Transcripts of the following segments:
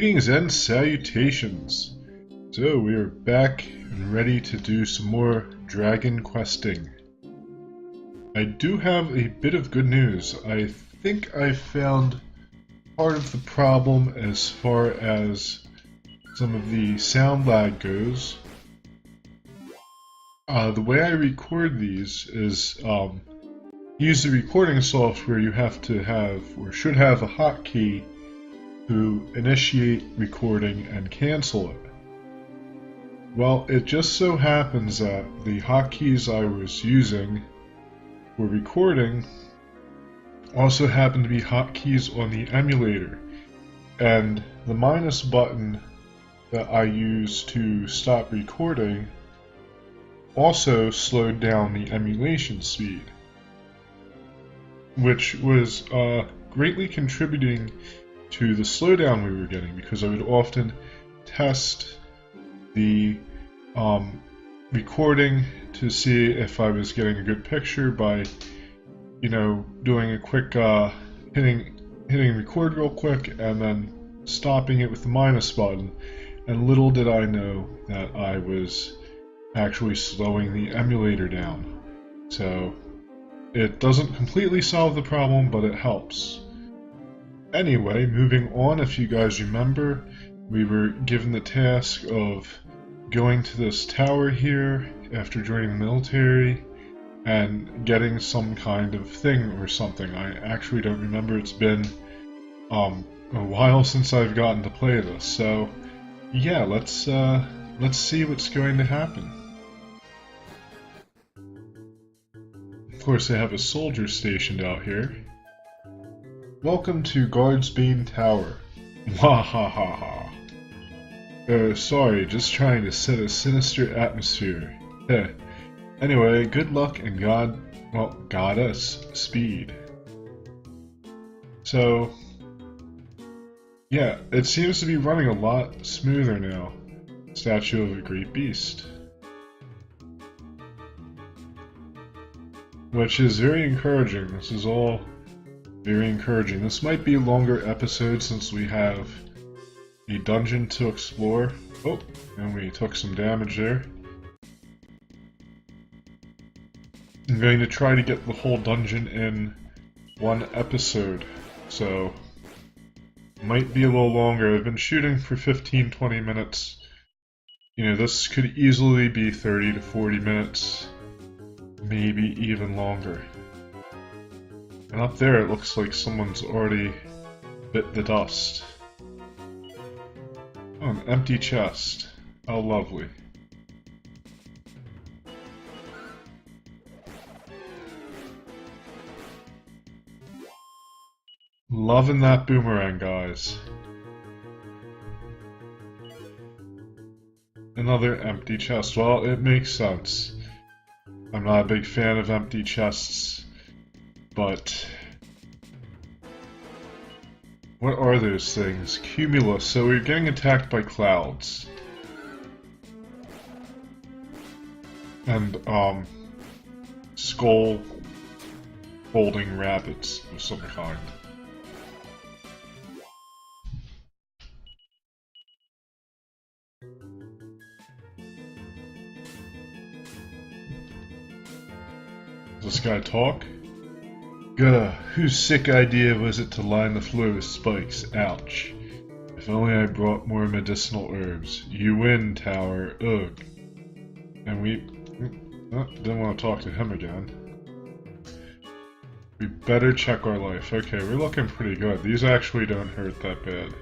Greetings and salutations! So we are back and ready to do some more dragon questing. I do have a bit of good news. I think I found part of the problem as far as some of the sound lag goes. The way I record these is use the recording software. You have to have, or should have, a hotkey to initiate recording and cancel it. Well, it just so happens that the hotkeys I was using for recording also happen to be hotkeys on the emulator, and the minus button that I used to stop recording also slowed down the emulation speed, which was greatly contributing to the slowdown we were getting, because I would often test the recording to see if I was getting a good picture by, doing a quick hitting record real quick and then stopping it with the minus button, and little did I know that I was actually slowing the emulator down. So it doesn't completely solve the problem, but it helps. Anyway, moving on, if you guys remember, we were given the task of going to this tower here after joining the military and getting some kind of thing or something. I actually don't remember. It's been a while since I've gotten to play this, so yeah, let's see what's going to happen. Of course, they have a soldier stationed out here. Welcome to Guardsbane Tower. Wahahaha. Sorry, just trying to set a sinister atmosphere. Anyway, good luck and goddess speed. So, yeah, it seems to be running a lot smoother now. Statue of a Great Beast. Which is very encouraging. This is all very encouraging. This might be a longer episode since we have a dungeon to explore. Oh, and we took some damage there. I'm going to try to get the whole dungeon in one episode, so it might be a little longer. I've been shooting for 15-20 minutes. This could easily be 30 to 40 minutes, maybe even longer. And up there it looks like someone's already bit the dust. Oh, an empty chest. How lovely. Loving that boomerang, guys. Another empty chest. Well, it makes sense. I'm not a big fan of empty chests. But what are those things? Cumulus. So we're getting attacked by clouds. And skull holding rabbits of some kind. Does this guy talk? Gah, whose sick idea was it to line the floor with spikes? Ouch. If only I brought more medicinal herbs. You win, tower. Ugh. And we didn't want to talk to him again. We better check our life. Okay, we're looking pretty good. These actually don't hurt that bad.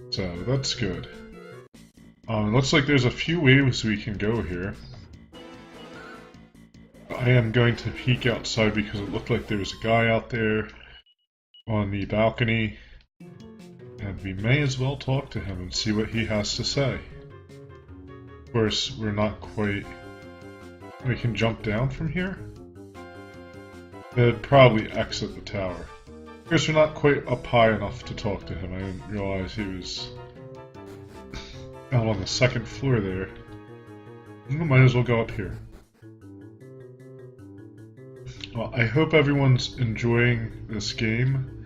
So, that's good. Looks like there's a few ways we can go here. I am going to peek outside because it looked like there was a guy out there on the balcony, and we may as well talk to him and see what he has to say. Of course, we're not quite... We can jump down from here? It'd probably exit the tower. Of course, we're not quite up high enough to talk to him. I didn't realize he was out on the second floor there. We might as well go up here. Well, I hope everyone's enjoying this game.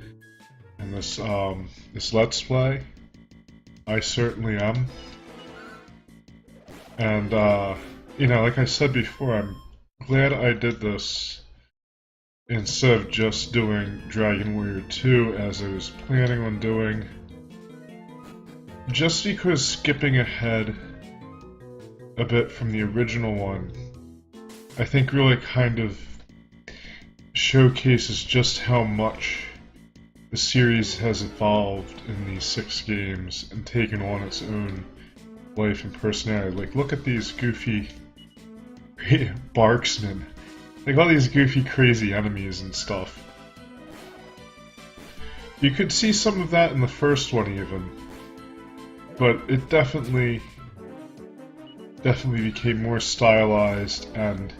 in this Let's Play. I certainly am. And, you know, like I said before, I'm glad I did this instead of just doing Dragon Warrior 2 as I was planning on doing. Just because skipping ahead a bit from the original one, I think really kind of showcases just how much the series has evolved in these 6 games and taken on its own life and personality. Like, look at these goofy Barksmen. Like, all these goofy, crazy enemies and stuff. You could see some of that in the first one even, but it definitely became more stylized and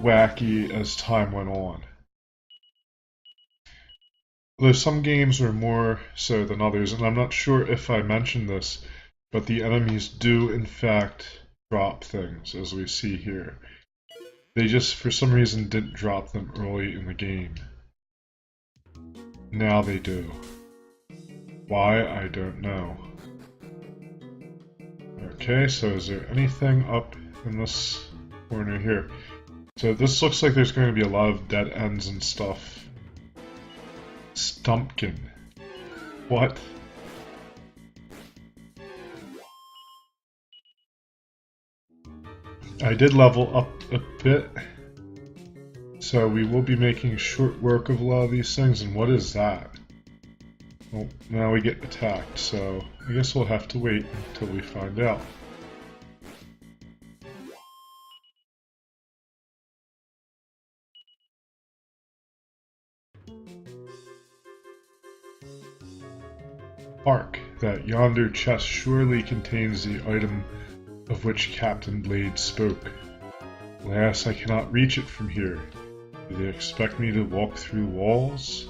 wacky as time went on. Though some games are more so than others, and I'm not sure if I mentioned this, but the enemies do in fact drop things, as we see here. They just, for some reason, didn't drop them early in the game. Now they do. Why, I don't know. Okay, so is there anything up in this corner here? So this looks like there's going to be a lot of dead ends and stuff. Stumpkin. What? I did level up a bit, so we will be making short work of a lot of these things. And what is that? Well, now we get attacked, so I guess we'll have to wait until we find out. Hark, that yonder chest surely contains the item of which Captain Blade spoke. Alas, I cannot reach it from here. Do they expect me to walk through walls?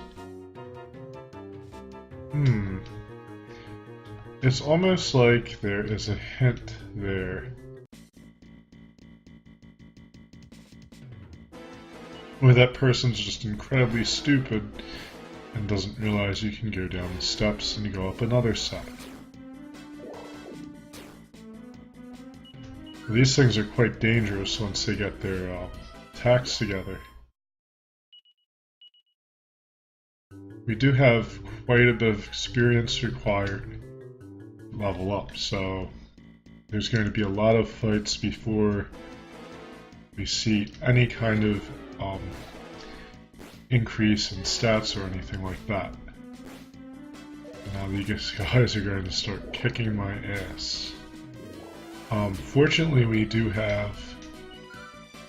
It's almost like there is a hint there. Or that person's just incredibly stupid and doesn't realize you can go down the steps and go up another set. These things are quite dangerous once they get their attacks together. We do have quite a bit of experience required to level up, so there's going to be a lot of fights before we see any kind of increase in stats or anything like that. Now these guys are going to start kicking my ass. Fortunately, we do have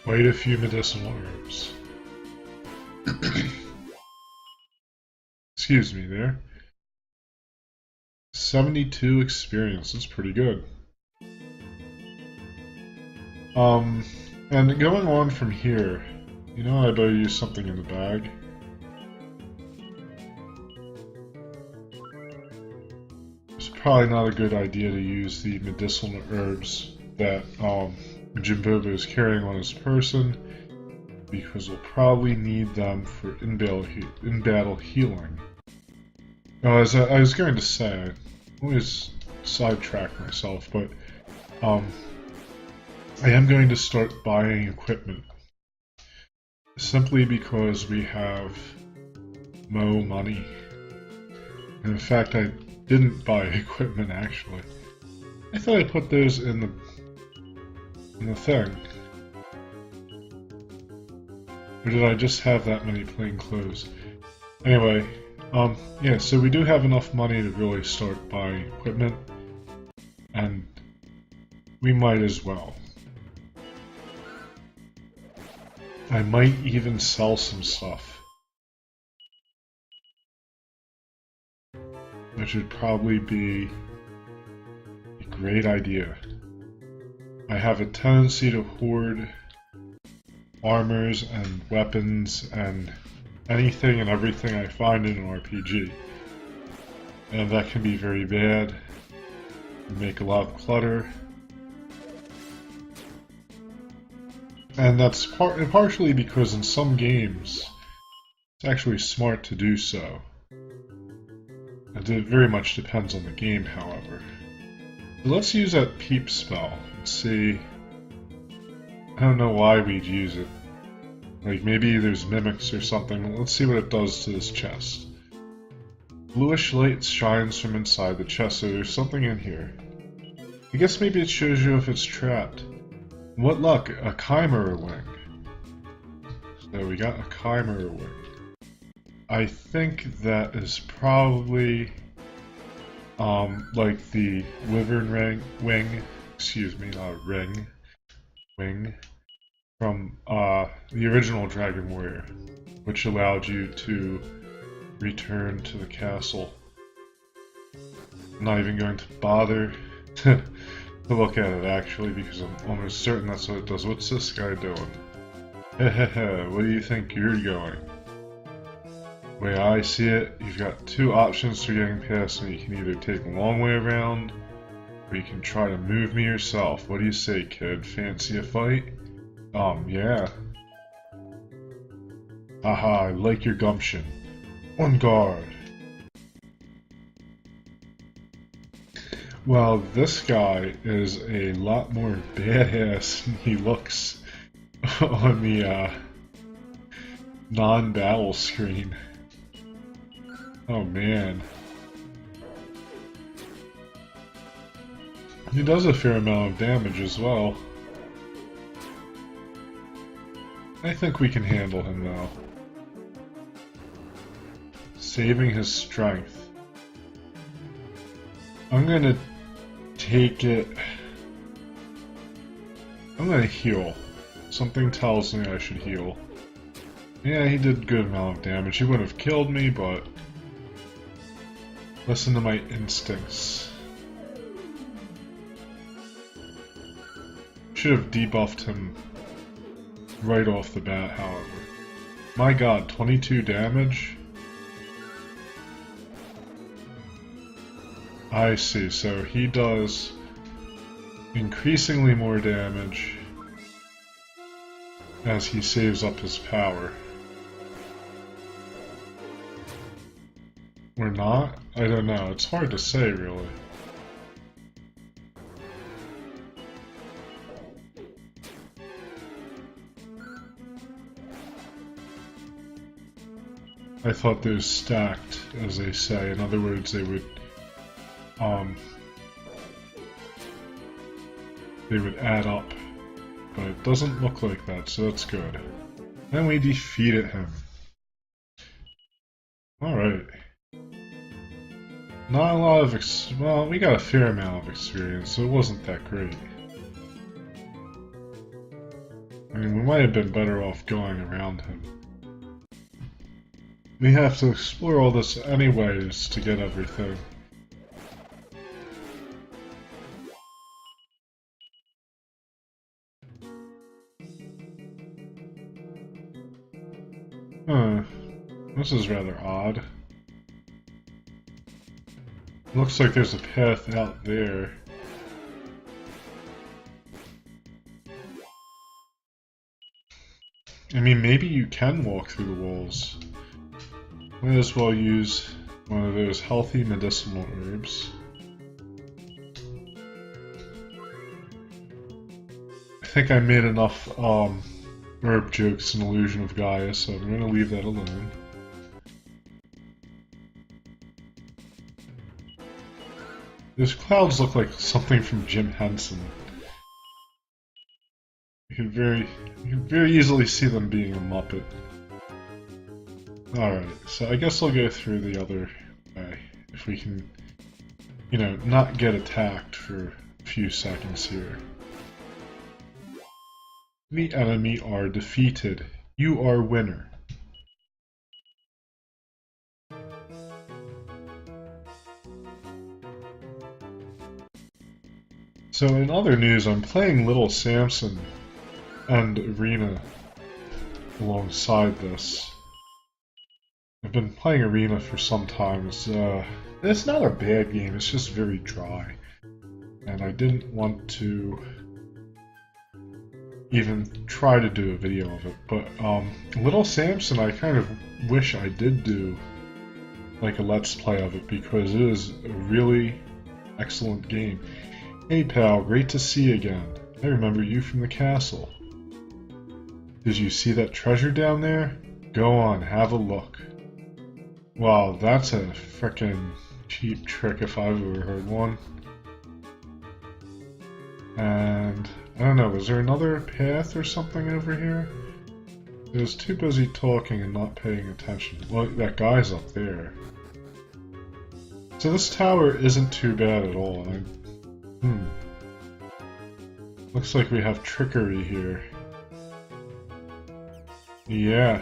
quite a few medicinal herbs. Excuse me there. 72 experience, that's pretty good. And going on from here, you know, I better use something in the bag. It's probably not a good idea to use the medicinal herbs that Jimbobo is carrying on his person, because we'll probably need them for in-battle healing. Oh, as I was going to say, I always sidetrack myself, but I am going to start buying equipment. Simply because we have no money. And in fact, I didn't buy equipment actually. I thought I put those in the thing. Or did I just have that many plain clothes? Anyway, yeah, so we do have enough money to really start buying equipment, and we might as well. I might even sell some stuff, which would probably be a great idea. I have a tendency to hoard armors and weapons and anything and everything I find in an RPG, and that can be very bad and make a lot of clutter. And that's partially because in some games, it's actually smart to do so. It very much depends on the game, however. So let's use that peep spell and see. I don't know why we'd use it. Like maybe there's mimics or something. Let's see what it does to this chest. Bluish light shines from inside the chest, so there's something in here. I guess maybe it shows you if it's trapped. What luck, a chimera wing. So we got a chimera wing. I think that is probably like the wyvern wing, excuse me, not ring, wing, from the original Dragon Warrior, which allowed you to return to the castle. I'm not even going to bother to look at it actually, because I'm almost certain that's what it does. What's this guy doing? Hehehe, where do you think you're going? The way I see it, you've got two options for getting past me. You can either take a long way around, or you can try to move me yourself. What do you say, kid? Fancy a fight? Yeah. Haha, I like your gumption. On guard. Well, this guy is a lot more badass than he looks on the non-battle screen. Oh man. He does a fair amount of damage as well. I think we can handle him though. Saving his strength. I'm gonna take it. I'm gonna heal. Something tells me I should heal. Yeah, he did a good amount of damage. He would have killed me, but listen to my instincts. Should have debuffed him right off the bat, however. My god, 22 damage? I see, so he does increasingly more damage as he saves up his power. Or not? I don't know, it's hard to say really. I thought they were stacked, as they say. In other words, they would add up, but it doesn't look like that, so that's good. Then we defeated him. Alright. Not a lot of well, we got a fair amount of experience, so it wasn't that great. I mean, we might have been better off going around him. We have to explore all this anyways to get everything. Huh. This is rather odd. Looks like there's a path out there. I mean, maybe you can walk through the walls. Might as well use one of those healthy medicinal herbs. I think I made enough herb jokes in Illusion of Gaia, so I'm going to leave that alone. Those clouds look like something from Jim Henson. You can very easily see them being a Muppet. Alright, so I guess I'll go through the other way, if we can, you know, not get attacked for a few seconds here. The enemy are defeated. You are winner. So in other news, I'm playing Little Samson and Arena alongside this. I've been playing Arena for some time. It's not a bad game, it's just very dry. And I didn't want to even try to do a video of it. But Little Samson, I kind of wish I did do like a let's play of it because it is a really excellent game. Hey pal, great to see you again. I remember you from the castle. Did you see that treasure down there? Go on, have a look. Wow, that's a frickin' cheap trick if I've ever heard one. And I don't know, was there another path or something over here? I was too busy talking and not paying attention. Well, that guy's up there. So this tower isn't too bad at all. Looks like we have trickery here. Yeah.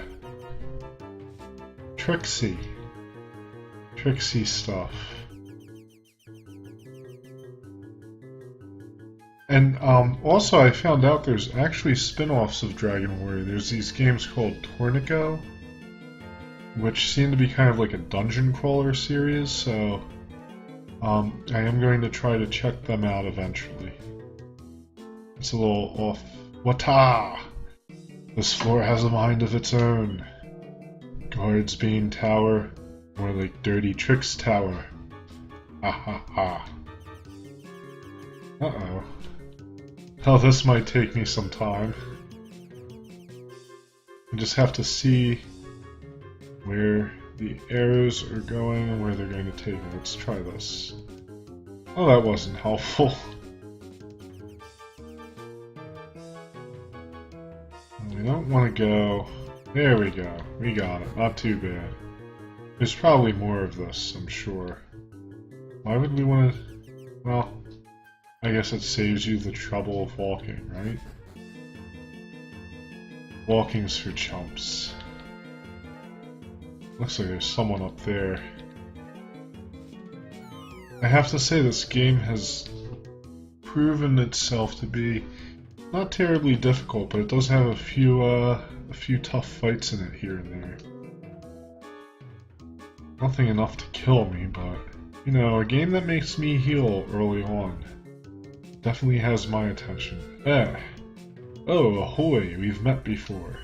Tricksy stuff. And also I found out there's actually spin-offs of Dragon Warrior. There's these games called Tornico, which seem to be kind of like a dungeon crawler series, so I am going to try to check them out eventually. It's a little off. Wata! This floor has a mind of its own. Guardsbane Tower, more like Dirty Tricks Tower. Ha ha ha. Uh-oh. Oh, this might take me some time. I just have to see where the arrows are going and where they're going to take me. Let's try this. Oh, that wasn't helpful. We don't want to go... There we go. We got it. Not too bad. There's probably more of this, I'm sure. Why would we want to... Well, I guess it saves you the trouble of walking, right? Walking's for chumps. Looks like there's someone up there. I have to say this game has proven itself to be not terribly difficult, but it does have a few tough fights in it here and there. Nothing enough to kill me, but you know, a game that makes me heal early on definitely has my attention. Oh, ahoy, we've met before.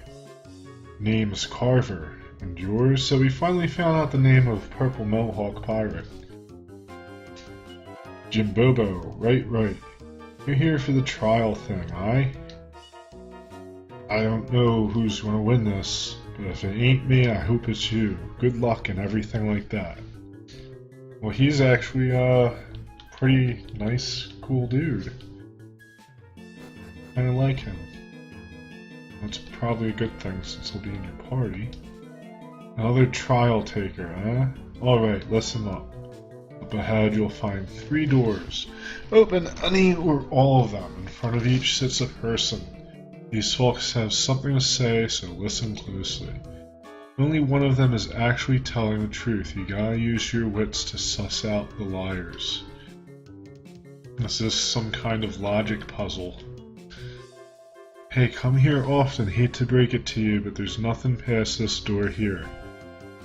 Name's Carver, and yours? So we finally found out the name of Purple Mohawk Pirate. Jimbobo, right. You're here for the trial thing, aye? I don't know who's gonna win this, but if it ain't me, I hope it's you. Good luck and everything like that. Well, he's actually a pretty nice, cool dude. Kinda like him. That's probably a good thing since he'll be in your party. Another trial taker, huh? Alright, listen up. Up ahead you'll find 3 doors. Open any or all of them. In front of each sits a person. These folks have something to say, so listen closely. Only one of them is actually telling the truth. You gotta use your wits to suss out the liars. This is some kind of logic puzzle. Hey, come here often, hate to break it to you, but there's nothing past this door here.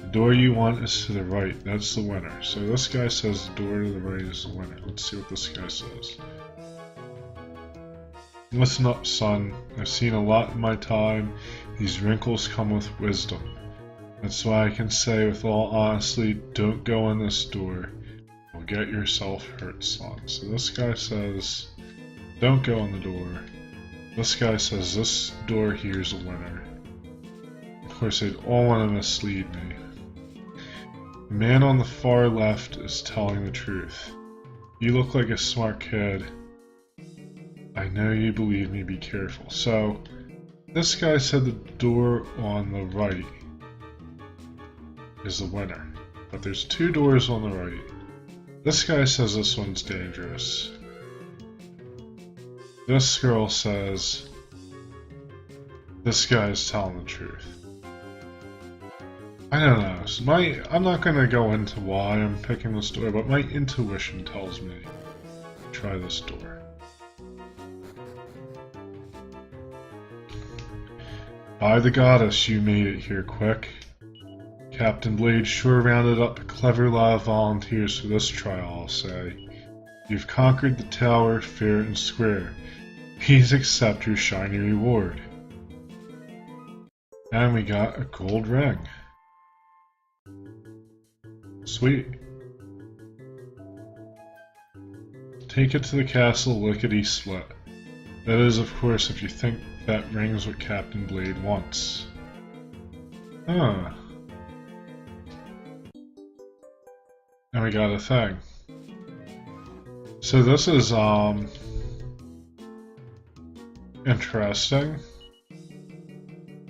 The door you want is to the right, that's the winner. So this guy says the door to the right is the winner. Let's see what this guy says. Listen up, son. I've seen a lot in my time. These wrinkles come with wisdom. That's why I can say with all honesty, don't go in this door. You'll get yourself hurt, son. So this guy says, don't go in the door. This guy says this door here's a winner. Of course, they'd all want to mislead me. The man on the far left is telling the truth. You look like a smart kid. I know you believe me, be careful. So, this guy said the door on the right is the winner. But there's 2 doors on the right. This guy says this one's dangerous. This girl says this guy is telling the truth. I don't know. So I'm not going to go into why I'm picking this door, but my intuition tells me to try this door. By the goddess, you made it here quick. Captain Blade sure rounded up a clever lot of volunteers for this trial, I'll say. You've conquered the tower fair and square. Please accept your shiny reward. And we got a gold ring. Sweet. Take it to the castle lickety-split. That is, of course, if you think that rings what Captain Blade wants. Huh. And we got a thing. So this is, interesting.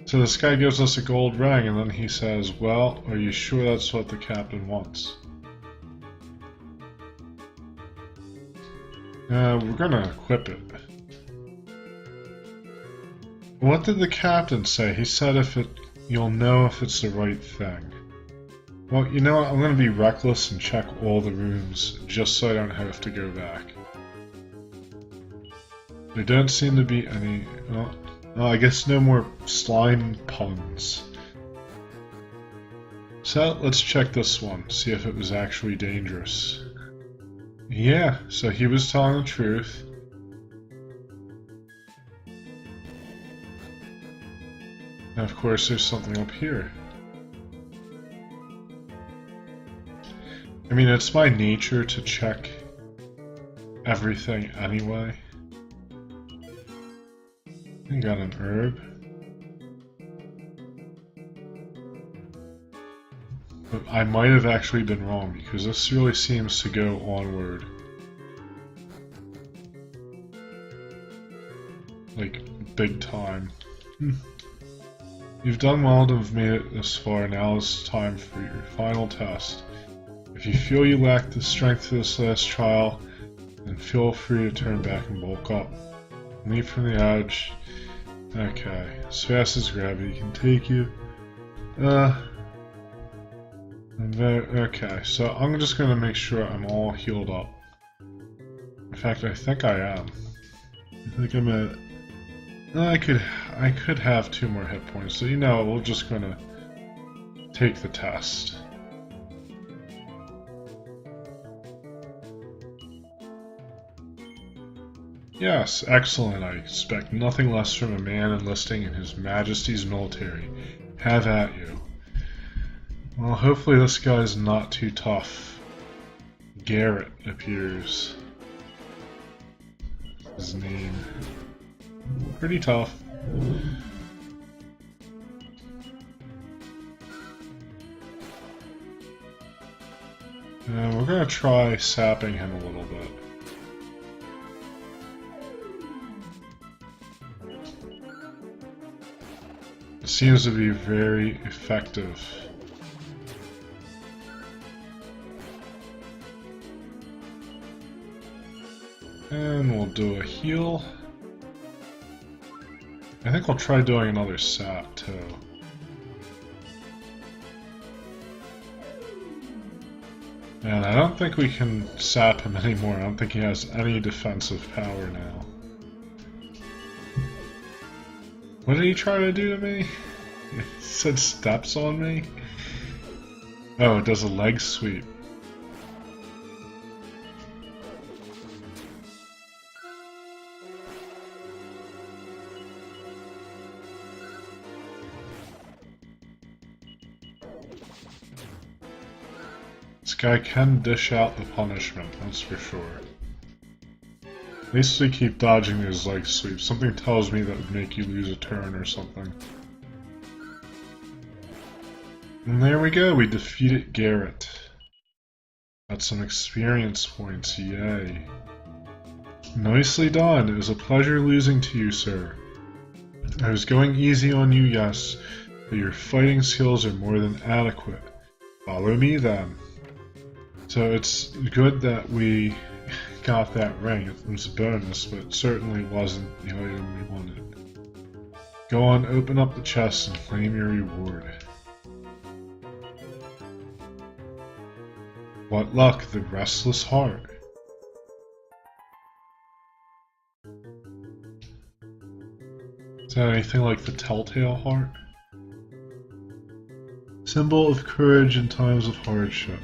So this guy gives us a gold ring, and then he says, well, are you sure that's what the captain wants? We're gonna equip it. What did the captain say? He said you'll know if it's the right thing. Well, you know what? I'm gonna be reckless and check all the rooms, just so I don't have to go back. There don't seem to be any... I guess no more slime puns. So, let's check this one, see if it was actually dangerous. Yeah, so he was telling the truth. And of course there's something up here. I mean, it's my nature to check everything anyway. I got an herb. But I might have actually been wrong, because this really seems to go onward. Like, big time. You've done well to have made it this far. Now it's time for your final test. If you feel you lack the strength for this last trial, then feel free to turn back and bulk up. Leap from the edge. Okay, as fast as gravity can take you. Okay, so I'm just gonna make sure I'm all healed up. In fact, I think I am. I think I'm at... I could have 2 more hit points, so you know, we're just gonna take the test. Yes, excellent. I expect nothing less from a man enlisting in His Majesty's military. Have at you. Well, hopefully this guy's not too tough. Garrett appears. His name. Pretty tough. We're gonna try sapping him a little bit. It seems to be very effective. And we'll do a heal. I think I'll try doing another sap too. And I don't think we can sap him anymore. I don't think he has any defensive power now. What did he try to do to me? He said steps on me? Oh, it does a leg sweep. This guy can dish out the punishment, that's for sure. At least we keep dodging these leg sweeps. Something tells me that would make you lose a turn or something. And there we go, we defeated Garrett. Got some experience points, yay. Nicely done, it was a pleasure losing to you, sir. I was going easy on you, yes, but your fighting skills are more than adequate. Follow me then. So it's good that we got that ring. It was a bonus, but it certainly wasn't the item we wanted. Go on, open up the chest and claim your reward. What luck, the restless heart. Is that anything like the telltale heart? Symbol of courage in times of hardship.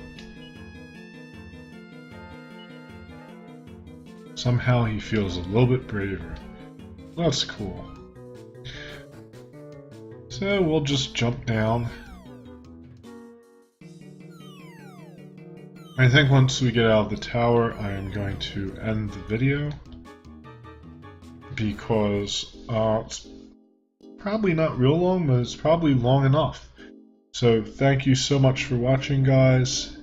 Somehow he feels a little bit braver. That's cool. So we'll just jump down. I think once we get out of the tower, I am going to end the video because it's probably not real long, but it's probably long enough. So thank you so much for watching, guys.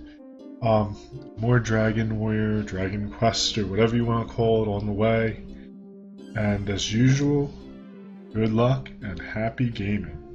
More Dragon Warrior, Dragon Quest, or whatever you want to call it on the way. And as usual, good luck and happy gaming.